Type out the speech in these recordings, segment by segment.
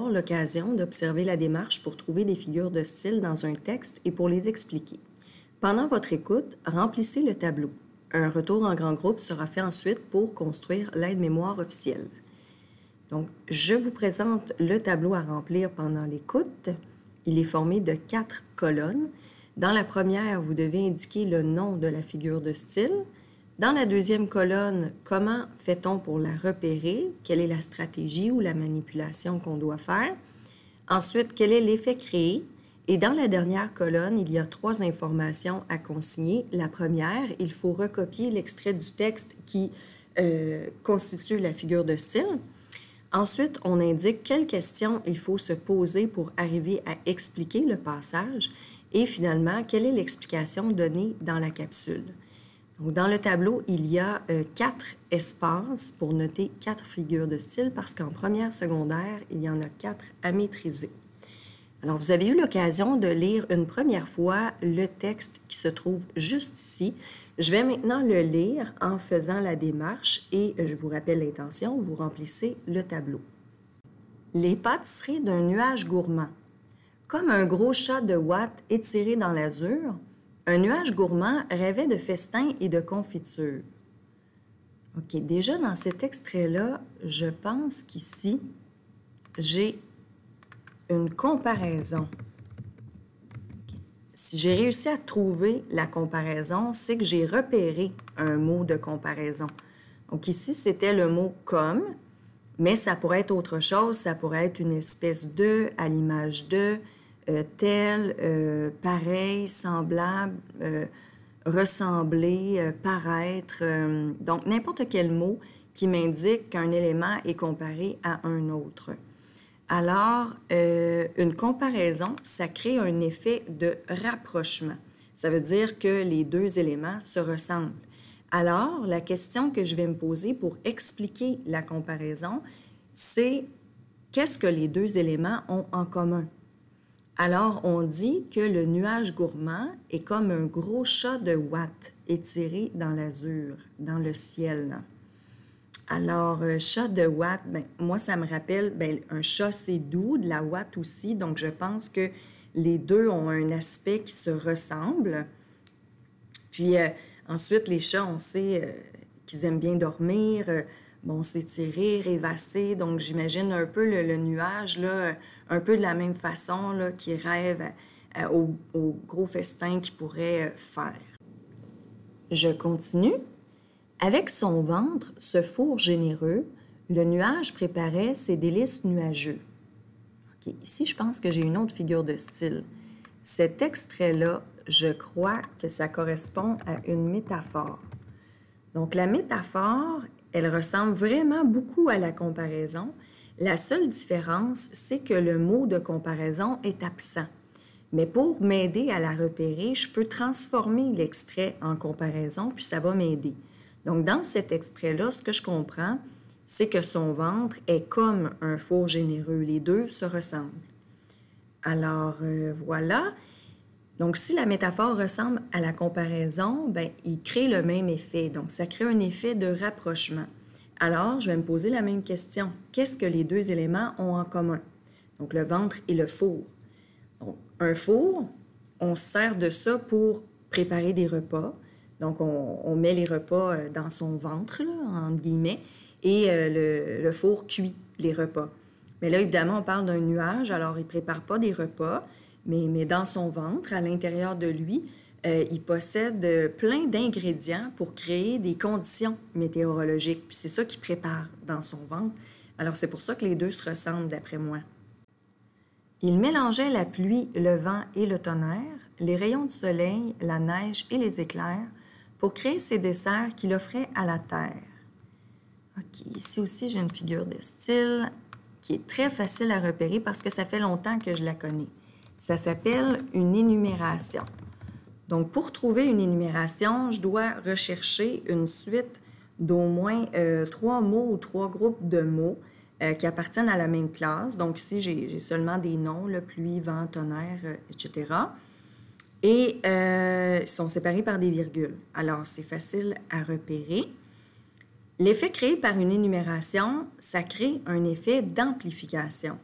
avoir l'occasion d'observer la démarche pour trouver des figures de style dans un texte et pour les expliquer. Pendant votre écoute, remplissez le tableau. Un retour en grand groupe sera fait ensuite pour construire l'aide-mémoire officielle. Donc, je vous présente le tableau à remplir pendant l'écoute. Il est formé de 4 colonnes. Dans la première, vous devez indiquer le nom de la figure de style. Dans la deuxième colonne, comment fait-on pour la repérer? Quelle est la stratégie ou la manipulation qu'on doit faire? Ensuite, quel est l'effet créé? Et dans la dernière colonne, il y a 3 informations à consigner. La première, il faut recopier l'extrait du texte qui constitue la figure de style. Ensuite, on indique quelles questions il faut se poser pour arriver à expliquer le passage. Et finalement, quelle est l'explication donnée dans la capsule? Donc, dans le tableau, il y a 4 espaces pour noter 4 figures de style parce qu'en première secondaire, il y en a 4 à maîtriser. Alors, vous avez eu l'occasion de lire une première fois le texte qui se trouve juste ici. Je vais maintenant le lire en faisant la démarche et je vous rappelle l'intention, vous remplissez le tableau. Les pâtisseries d'un nuage gourmand. Comme un gros chat de ouate étiré dans l'azur, un nuage gourmand rêvait de festins et de confitures. OK, déjà dans cet extrait-là, je pense qu'ici, j'ai une comparaison. Okay. Si j'ai réussi à trouver la comparaison, c'est que j'ai repéré un mot de comparaison. Donc ici, c'était le mot « comme », mais ça pourrait être autre chose, ça pourrait être une espèce de, à l'image de, tel, pareil, semblable, ressembler, paraître. Donc, n'importe quel mot qui m'indique qu'un élément est comparé à un autre. Alors, une comparaison, ça crée un effet de rapprochement. Ça veut dire que les 2 éléments se ressemblent. Alors, la question que je vais me poser pour expliquer la comparaison, c'est qu'est-ce que les 2 éléments ont en commun? Alors, on dit que le nuage gourmand est comme un gros chat de ouate étiré dans l'azur, dans le ciel. Alors, chat de ouate, ben, moi, ça me rappelle, ben, un chat, c'est doux, de la ouate aussi, donc je pense que les 2 ont un aspect qui se ressemble. Puis, ensuite, les chats, on sait qu'ils aiment bien dormir, bon, s'étirer, rêvasser, donc j'imagine un peu le nuage, là, un peu de la même façon, là, qui rêve au gros festin qu'il pourrait faire. Je continue. Avec son ventre, ce four généreux, le nuage préparait ses délices nuageux. OK, ici, je pense que j'ai une autre figure de style. Cet extrait-là, je crois que ça correspond à une métaphore. Donc, la métaphore, elle ressemble vraiment beaucoup à la comparaison. La seule différence, c'est que le mot de comparaison est absent. Mais pour m'aider à la repérer, je peux transformer l'extrait en comparaison, puis ça va m'aider. Donc, dans cet extrait-là, ce que je comprends, c'est que son ventre est comme un four généreux. Les 2 se ressemblent. Alors, voilà. Donc, si la métaphore ressemble à la comparaison, bien, il crée le même effet. Donc, ça crée un effet de rapprochement. Alors, je vais me poser la même question. Qu'est-ce que les 2 éléments ont en commun? Donc, le ventre et le four. Donc, un four, on se sert de ça pour préparer des repas. Donc, on met les repas dans son ventre, là, entre guillemets, et le four cuit les repas. Mais là, évidemment, on parle d'un nuage, alors il ne prépare pas des repas, mais dans son ventre, à l'intérieur de lui, il possède plein d'ingrédients pour créer des conditions météorologiques. Puis c'est ça qu'il prépare dans son ventre. Alors, c'est pour ça que les 2 se ressemblent, d'après moi. Il mélangeait la pluie, le vent et le tonnerre, les rayons de soleil, la neige et les éclairs pour créer ces desserts qu'il offrait à la terre. OK, ici aussi, j'ai une figure de style qui est très facile à repérer parce que ça fait longtemps que je la connais. Ça s'appelle une énumération. Donc, pour trouver une énumération, je dois rechercher une suite d'au moins 3 mots ou 3 groupes de mots qui appartiennent à la même classe. Donc, ici, j'ai seulement des noms, là, pluie, vent, tonnerre, etc. Et ils sont séparés par des virgules. Alors, c'est facile à repérer. L'effet créé par une énumération, ça crée un effet d'amplification.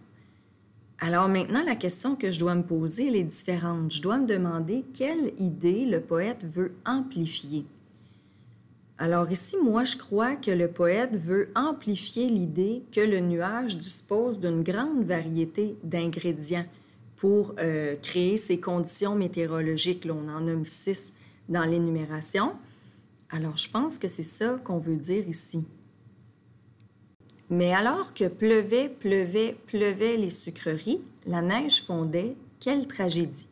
Alors maintenant, la question que je dois me poser, elle est différente. Je dois me demander quelle idée le poète veut amplifier. Alors ici, moi, je crois que le poète veut amplifier l'idée que le nuage dispose d'une grande variété d'ingrédients pour créer ces conditions météorologiques. Là, on en nomme 6 dans l'énumération. Alors, je pense que c'est ça qu'on veut dire ici. Mais alors que pleuvaient les sucreries, la neige fondait, quelle tragédie!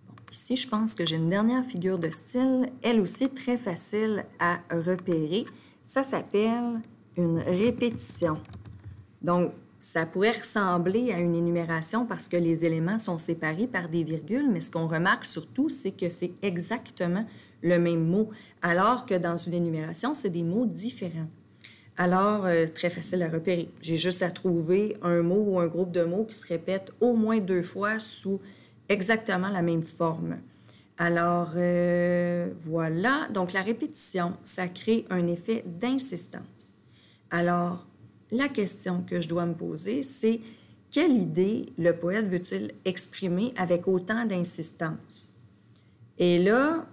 Bon, ici, je pense que j'ai une dernière figure de style, elle aussi très facile à repérer. Ça s'appelle une répétition. Donc, ça pourrait ressembler à une énumération parce que les éléments sont séparés par des virgules, mais ce qu'on remarque surtout, c'est que c'est exactement le même mot, alors que dans une énumération, c'est des mots différents. Alors, très facile à repérer. J'ai juste à trouver un mot ou un groupe de mots qui se répètent au moins 2 fois sous exactement la même forme. Alors, voilà. Donc, la répétition, ça crée un effet d'insistance. Alors, la question que je dois me poser, c'est quelle idée le poète veut-il exprimer avec autant d'insistance? Et là,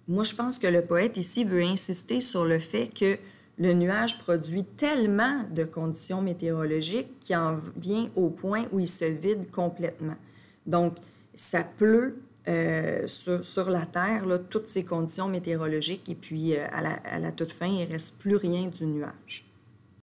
moi, je pense que le poète ici veut insister sur le fait que le nuage produit tellement de conditions météorologiques qu'il en vient au point où il se vide complètement. Donc, ça pleut sur la Terre, là, toutes ces conditions météorologiques, et puis à la toute fin, il ne reste plus rien du nuage.